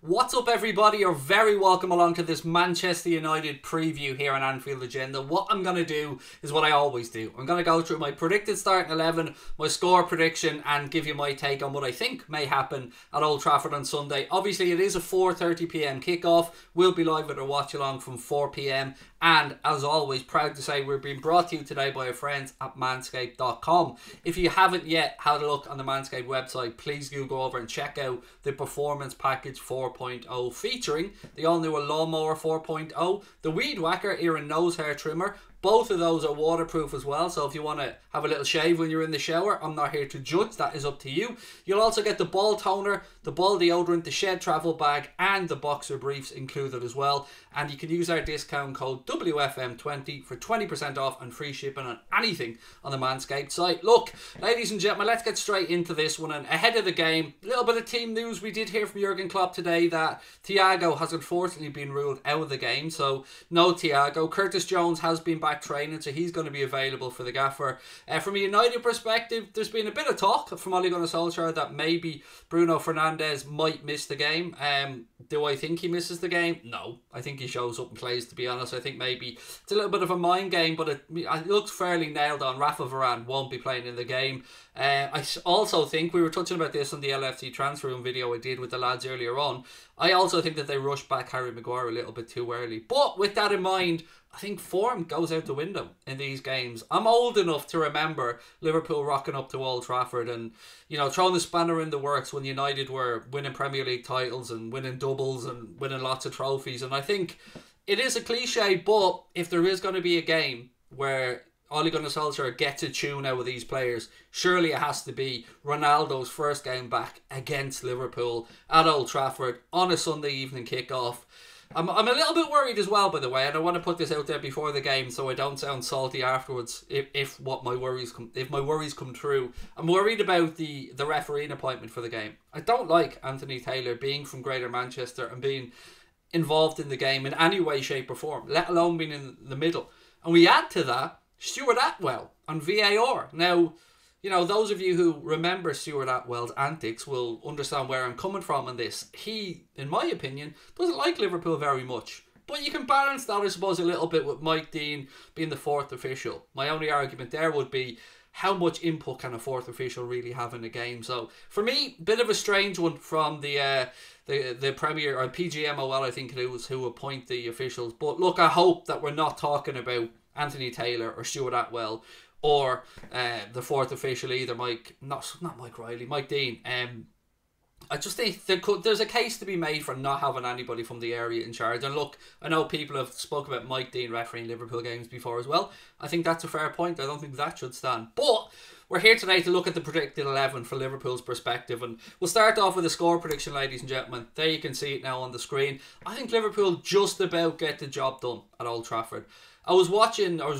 What's up, everybody? You're very welcome along to this Manchester United preview here on Anfield Agenda. What I'm going to do is what I always do. I'm going to go through my predicted starting 11, my score prediction, and give you my take on what I think may happen at Old Trafford on Sunday. Obviously, it is a 4:30 PM kickoff. We'll be live with a watch along from 4 PM. And as always, proud to say we're being brought to you today by our friends at manscaped.com. If you haven't yet had a look on the Manscaped website, please do go over and check out the Performance Package 4.0 featuring the all-new Lawnmower 4.0, the Weed Whacker ear and nose hair trimmer. Both of those are waterproof as well, so if you want to have a little shave when you're in the shower, I'm not here to judge, that is up to you. You'll also get the ball toner, the ball deodorant, the shed travel bag, and the boxer briefs included as well. And you can use our discount code WFM20 for 20% off and free shipping on anything on the Manscaped site. Look, ladies and gentlemen, let's get straight into this one. And ahead of the game, a little bit of team news. We did hear from Jurgen Klopp today that Thiago has unfortunately been ruled out of the game, so no Thiago. Curtis Jones has been back training, so he's going to be available for the gaffer. From a United perspective, there's been a bit of talk from Ole Gunnar Solskjaer that maybe Bruno Fernandes might miss the game. Do I think he misses the game? No. I think he shows up and plays, to be honest. I think maybe it's a little bit of a mind game, but it looks fairly nailed on. Rafa Varane won't be playing in the game. I also think, we were touching about this on the LFC transfer room video I did with the lads earlier on, I also think that they rushed back Harry Maguire a little bit too early. But with that in mind, I think form goes out the window in these games. I'm old enough to remember Liverpool rocking up to Old Trafford and, you know, throwing the spanner in the works when United were winning Premier League titles and winning doubles and winning lots of trophies. And I think it is a cliche, but if there is going to be a game where Ole Gunnar Solskjaer gets a tune out of these players, surely it has to be Ronaldo's first game back against Liverpool at Old Trafford on a Sunday evening kickoff. I'm a little bit worried as well, by the way, and I want to put this out there before the game so I don't sound salty afterwards if my worries come true. I'm worried about the refereeing appointment for the game. I don't like Anthony Taylor being from Greater Manchester and being involved in the game in any way, shape or form, let alone being in the middle. And we add to that Stuart Atwell on VAR. Now, you know, those of you who remember Stuart Atwell's antics will understand where I'm coming from on this. He, in my opinion, doesn't like Liverpool very much. But you can balance that, I suppose, a little bit with Mike Dean being the fourth official. My only argument there would be, how much input can a fourth official really have in a game? So, for me, bit of a strange one from the Premier, or PGMOL, I think it was, who appoint the officials. But look, I hope that we're not talking about Anthony Taylor or Stuart Atwell or the fourth official either, not Mike Riley, Mike Dean. I just think there's a case to be made for not having anybody from the area in charge. And look, I know people have spoken about Mike Dean refereeing Liverpool games before as well. I think that's a fair point. I don't think that should stand. But we're here today to look at the predicted 11 for Liverpool's perspective. And we'll start off with a score prediction, ladies and gentlemen. There you can see it now on the screen. I think Liverpool just about get the job done at Old Trafford. I was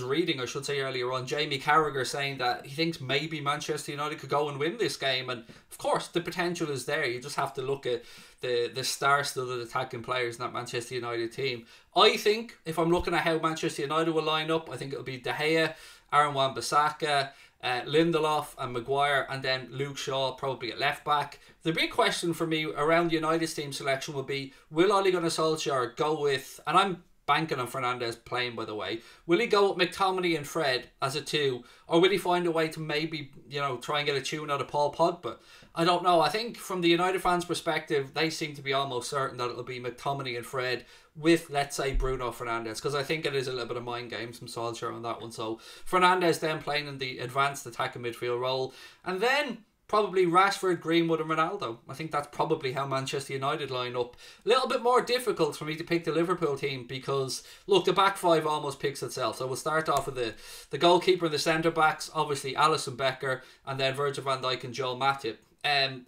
reading, I should say, earlier on, Jamie Carragher saying that he thinks maybe Manchester United could go and win this game. And of course, the potential is there. You just have to look at the star-studded attacking players in that Manchester United team. I think, if I'm looking at how Manchester United will line up, I think it'll be De Gea, Aaron Wan-Bissaka, Lindelof and Maguire, and then Luke Shaw probably at left back. The big question for me around United's team selection would be, will Ole Gunnar Solskjaer go with, and I'm banking on Fernandes playing, by the way, will he go with McTominay and Fred as a two, or will he find a way to maybe, you know, try and get a tune out of Paul Pogba? I don't know. I think from the United fans' perspective, they seem to be almost certain that it'll be McTominay and Fred with, let's say, Bruno Fernandes, because I think it is a little bit of mind games from Solskjaer on that one. So Fernandes then playing in the advanced attacking midfield role, and then probably Rashford, Greenwood and Ronaldo. I think that's probably how Manchester United line up. A little bit more difficult for me to pick the Liverpool team because, look, the back five almost picks itself. So we'll start off with the goalkeeper and the centre-backs, obviously Alisson Becker, and then Virgil van Dijk and Joel Matip.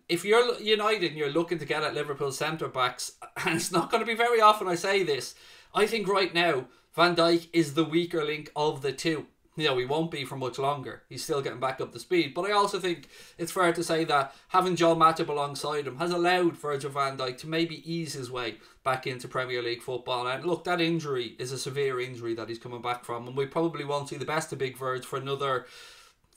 If you're United and you're looking to get at Liverpool centre-backs, and it's not going to be very often I say this, I think right now Van Dijk is the weaker link of the two. You know, he won't be for much longer. He's still getting back up to speed. But I also think it's fair to say that having Joel Matip alongside him has allowed Virgil van Dijk to maybe ease his way back into Premier League football. And look, that injury is a severe injury that he's coming back from. And we probably won't see the best of Big Virg for another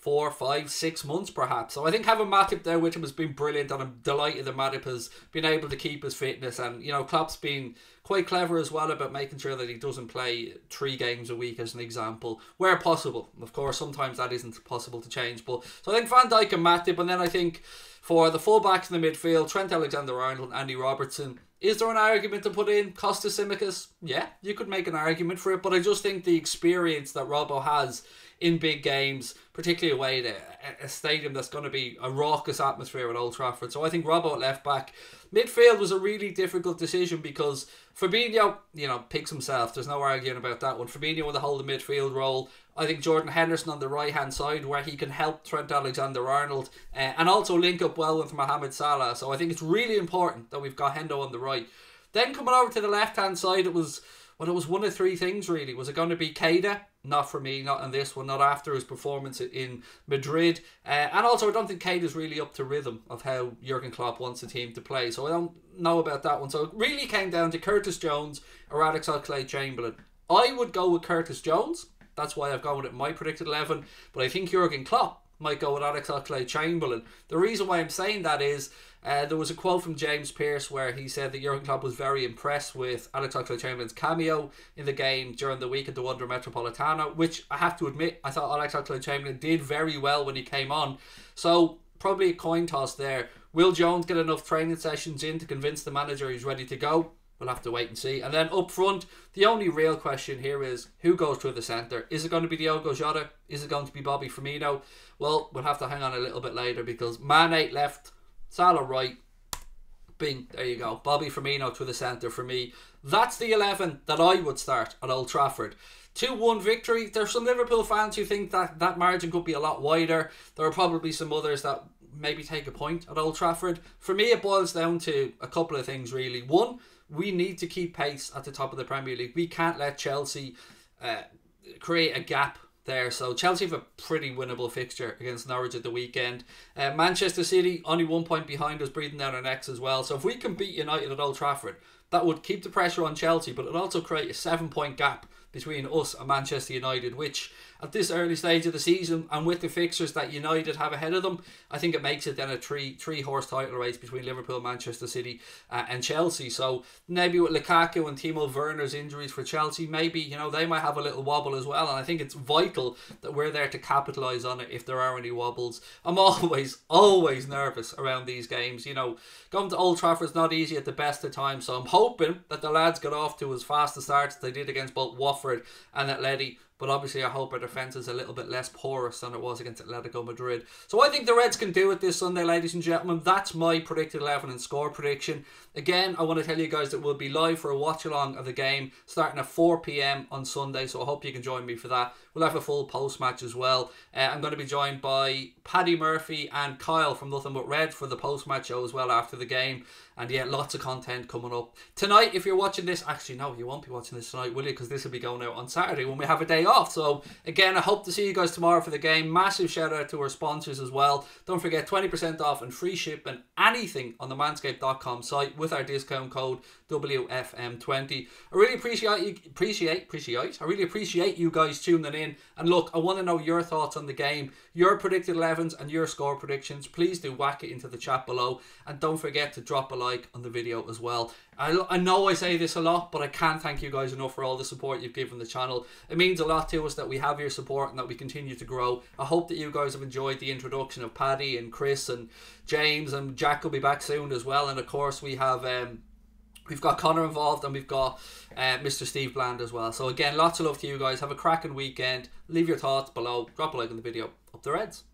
4, 5, 6 months perhaps. So I think having Matip there with him has been brilliant, and I'm delighted that Matip has been able to keep his fitness. And you know, Klopp's been quite clever as well about making sure that he doesn't play 3 games a week as an example, where possible. Of course, sometimes that isn't possible to change. But so I think Van Dijk and Matip, and then I think for the full-backs in the midfield, Trent Alexander-Arnold and Andy Robertson. Is there an argument to put in Kostas Tsimikas? Yeah, you could make an argument for it, but I just think the experience that Robbo has in big games, particularly away to a stadium that's going to be a raucous atmosphere at Old Trafford. So I think Robbo at left back. Midfield was a really difficult decision because Fabinho, you know, picks himself. There's no arguing about that one. Fabinho will hold the midfield role. I think Jordan Henderson on the right hand side, where he can help Trent Alexander-Arnold and also link up well with Mohamed Salah. So I think it's really important that we've got Hendo on the right. Then coming over to the left hand side, it was one of 3 things really. Was it going to be Keita? Not for me, not in this one, not after his performance in Madrid. And also, I don't think Keita's really up to rhythm of how Jurgen Klopp wants the team to play. So I don't know about that one. So it really came down to Curtis Jones or Alex Oxlade-Chamberlain. I would go with Curtis Jones. That's why I've gone with my predicted 11. But I think Jurgen Klopp might go with Alex Oxlade-Chamberlain. The reason why I'm saying that is there was a quote from James Pearce where he said that Jurgen Klopp was very impressed with Alex Oxlade-Chamberlain's cameo in the game during the week at the Wanda Metropolitano, which I have to admit, I thought Alex Oxlade-Chamberlain did very well when he came on. So probably a coin toss there. Will Jones get enough training sessions in to convince the manager he's ready to go? We'll have to wait and see. And then up front, the only real question here is who goes through the centre? Is it going to be Diogo Jota? Is it going to be Bobby Firmino? Well, we'll have to hang on a little bit later because Mane left, Salah right. Bing, there you go. Bobby Firmino through the centre for me. That's the 11 that I would start at Old Trafford. 2-1 victory. There's some Liverpool fans who think that margin could be a lot wider. There are probably some others that maybe take a point at Old Trafford. For me, it boils down to a couple of things really. One, we need to keep pace at the top of the Premier League. We can't let Chelsea create a gap there. So Chelsea have a pretty winnable fixture against Norwich at the weekend. Manchester City only 1 point behind us, breathing down our necks as well. So if we can beat United at Old Trafford, that would keep the pressure on Chelsea, but it would also create a 7-point gap between us and Manchester United, which at this early stage of the season and with the fixtures that United have ahead of them, I think it makes it then a three-horse title race between Liverpool, Manchester City and Chelsea. So maybe with Lukaku and Timo Werner's injuries for Chelsea, maybe, you know, they might have a little wobble as well, and I think it's vital that we're there to capitalise on it if there are any wobbles. I'm always nervous around these games. You know, going to Old Trafford's not easy at the best of times, so I'm hoping that the lads got off to as fast a start as they did against both Watford and Atleti. But obviously I hope our defence is a little bit less porous than it was against Atletico Madrid. So I think the Reds can do it this Sunday, ladies and gentlemen. That's my predicted 11 and score prediction. Again, I want to tell you guys that we'll be live for a watch-along of the game starting at 4 PM on Sunday. So I hope you can join me for that. We'll have a full post-match as well. I'm going to be joined by Paddy Murphy and Kyle from Nothing But Red for the post-match show as well after the game. And yeah, lots of content coming up. Tonight, if you're watching this, actually no, you won't be watching this tonight, will you? Because this will be going out on Saturday when we have a day off. So again, I hope to see you guys tomorrow for the game. Massive shout out to our sponsors as well. Don't forget 20% off and free shipping anything on the manscaped.com site with our discount code WFM20. I really appreciate you guys tuning in. And look, I want to know your thoughts on the game, your predicted 11s and your score predictions. Please do whack it into the chat below, and don't forget to drop a like on the video as well. I know I say this a lot, but I can't thank you guys enough for all the support you've given the channel. It means a lot to us that we have your support and that we continue to grow. I hope that you guys have enjoyed the introduction of Paddy and Chris and James, and Jack will be back soon as well. And of course we have we've got Connor involved, and we've got Mr. Steve Bland as well. So again, lots of love to you guys. Have a cracking weekend. Leave your thoughts below. Drop a like on the video. Up the Reds.